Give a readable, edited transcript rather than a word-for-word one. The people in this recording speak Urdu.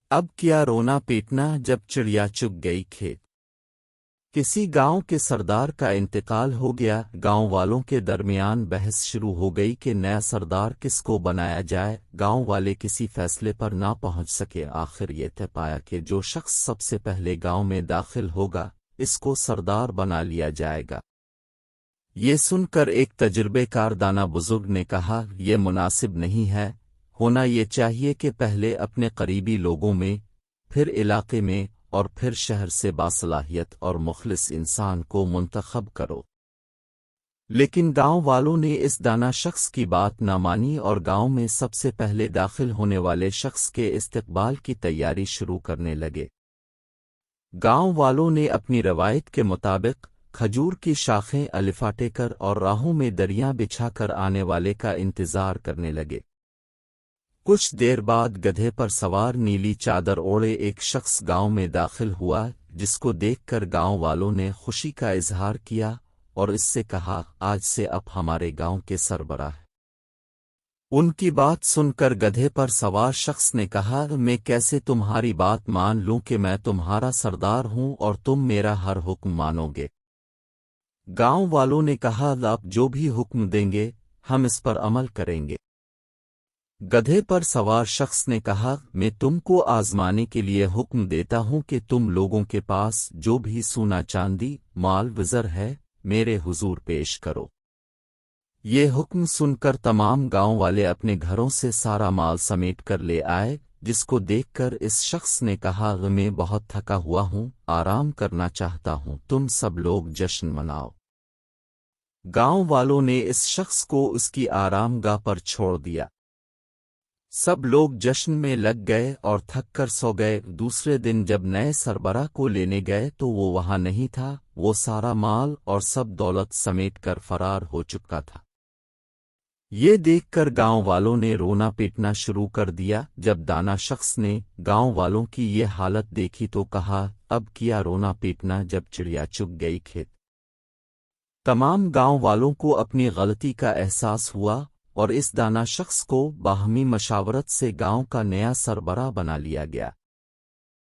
اب کیا رونا پیٹنا جب چڑیا چگ گئی کھیت۔ کسی گاؤں کے سردار کا انتقال ہو گیا۔ گاؤں والوں کے درمیان بحث شروع ہو گئی کہ نیا سردار کس کو بنایا جائے۔ گاؤں والے کسی فیصلے پر نہ پہنچ سکے۔ آخر یہ طے پایا کہ جو شخص سب سے پہلے گاؤں میں داخل ہوگا اس کو سردار بنا لیا جائے گا۔ یہ سن کر ایک تجربے کار دانا بزرگ نے کہا، یہ مناسب نہیں ہے۔ ہونا یہ چاہیے کہ پہلے اپنے قریبی لوگوں میں، پھر علاقے میں اور پھر شہر سے باصلاحیت اور مخلص انسان کو منتخب کرو۔ لیکن گاؤں والوں نے اس دانا شخص کی بات نہ مانی اور گاؤں میں سب سے پہلے داخل ہونے والے شخص کے استقبال کی تیاری شروع کرنے لگے۔ گاؤں والوں نے اپنی روایت کے مطابق کھجور کی شاخیں الفاٹے کر اور راہوں میں دریاں بچھا کر آنے والے کا انتظار کرنے لگے۔ کچھ دیر بعد گدھے پر سوار نیلی چادر اوڑھے ایک شخص گاؤں میں داخل ہوا، جس کو دیکھ کر گاؤں والوں نے خوشی کا اظہار کیا اور اس سے کہا، آج سے اب ہمارے گاؤں کے سربراہ ہیں۔ ان کی بات سن کر گدھے پر سوار شخص نے کہا، میں کیسے تمہاری بات مان لوں کہ میں تمہارا سردار ہوں اور تم میرا ہر حکم مانو گے؟ گاؤں والوں نے کہا، آپ جو بھی حکم دیں گے ہم اس پر عمل کریں گے۔ گدھے پر سوار شخص نے کہا، میں تم کو آزمانے کے لیے حکم دیتا ہوں کہ تم لوگوں کے پاس جو بھی سونا چاندی مال وزر ہے میرے حضور پیش کرو۔ یہ حکم سن کر تمام گاؤں والے اپنے گھروں سے سارا مال سمیٹ کر لے آئے، جس کو دیکھ کر اس شخص نے کہا، میں بہت تھکا ہوا ہوں، آرام کرنا چاہتا ہوں، تم سب لوگ جشن مناؤ۔ گاؤں والوں نے اس شخص کو اس کی آرام گاہ پر چھوڑ دیا۔ سب لوگ جشن میں لگ گئے اور تھک کر سو گئے۔ دوسرے دن جب نئے سربراہ کو لینے گئے تو وہ وہاں نہیں تھا، وہ سارا مال اور سب دولت سمیٹ کر فرار ہو چکا تھا۔ یہ دیکھ کر گاؤں والوں نے رونا پیٹنا شروع کر دیا۔ جب دانا شخص نے گاؤں والوں کی یہ حالت دیکھی تو کہا، اب کیا رونا پیٹنا جب چڑیا چگ گئی کھیت۔ تمام گاؤں والوں کو اپنی غلطی کا احساس ہوا اور اس دانا شخص کو باہمی مشاورت سے گاؤں کا نیا سربراہ بنا لیا گیا۔